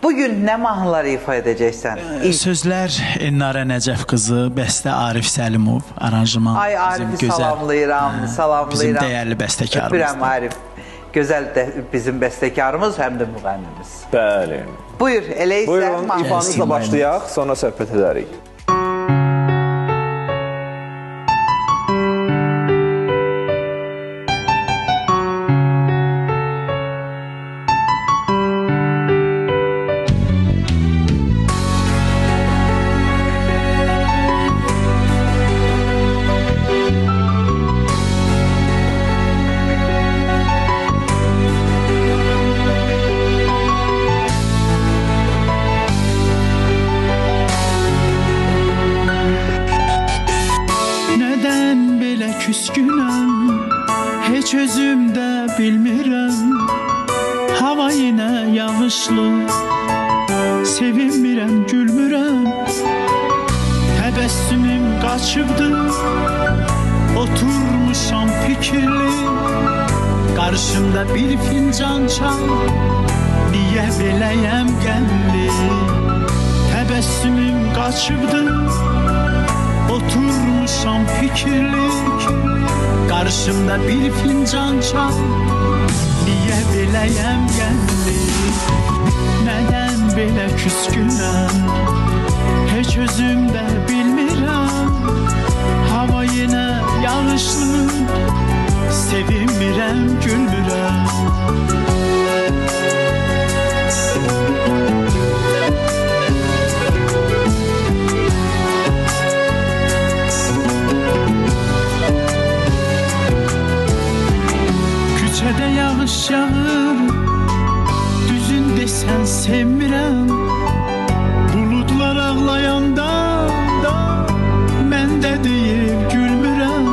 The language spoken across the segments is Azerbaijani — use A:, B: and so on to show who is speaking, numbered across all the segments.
A: Bugün ne mahnıları ifa edeceksen?
B: Sözler Elnarə Nəcəf qızı, bəstə Arif Səlimov, aranjman
A: Ay Arif'i salamlayıram,
B: bizim dəyərli bəstəkarımız.
A: Öpürəm Arif. Gözəl də bizim bəstəkarımız, həm də müğənnimiz.
C: Bəli.
A: Buyur, elə isə
C: buyurun, ifanızla başlayaq, sonra söhbət edərik.
B: Küskünəm, heç özümdə bilmirəm. Hava yenə yağışlı, sevinmirəm, gülmürəm. Təbəssümüm qaçıbdı, oturmuşam fikirli. Qarşımda bir fincan çay, niyə beləyəm qəlli. Təbəssümüm qaçıbdı, oturmuşam fikirli. Qarşımda bir fincan çay, niyə beləyəm qəlli. Nədən belə küskünəm, heç özümdə bilmirəm. Hava yenə yağışlı, sevinmirəm, gülmürəm. Küçədə yağış yağır, düzün desən sevmirəm. Buludlar ağlayanda mən də deyib gülmürəm.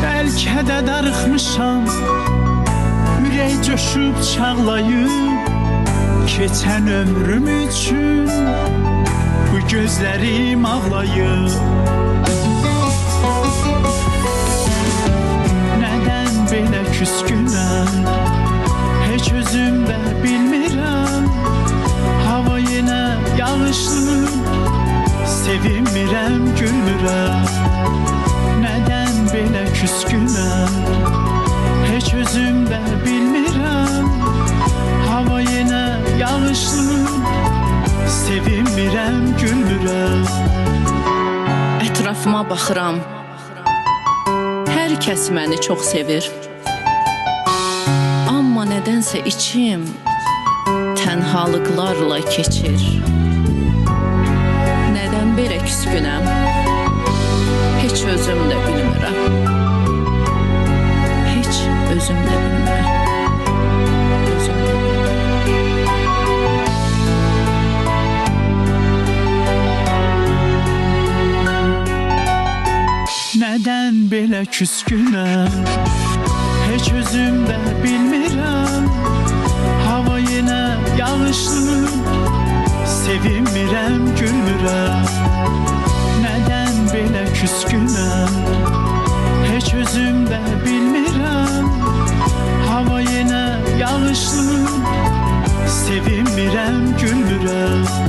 B: Bəlkə də darıxmışam, ürək coşub çağlayıb. Keçən ömrüm üçün bu gözlərim ağlayıb. Belə küskünəm, heç özümdə bilmirəm. Hava yenə yağışlı, sevinmirəm, gülmürəm. Nədən belə küskünəm, heç özümdə bilmirəm. Hava yenə yağışlı, sevinmirəm, gülmürəm.
D: Ətrafıma baxıram, hər kəs məni çox sevir. Amma nədənsə içim tənhalıqlarla keçir. Nədən belə küskünəm, heç özüm də bilmirəm. Heç özüm də bilmirəm.
B: Nədən belə küskünəm, heç özümdə bilmirəm. Hava yenə yağışlı, sevinmirəm, gülmürəm. Nədən belə küskünəm, heç özümdə bilmirəm. Hava yenə yağışlı, sevinmirəm, gülmürəm.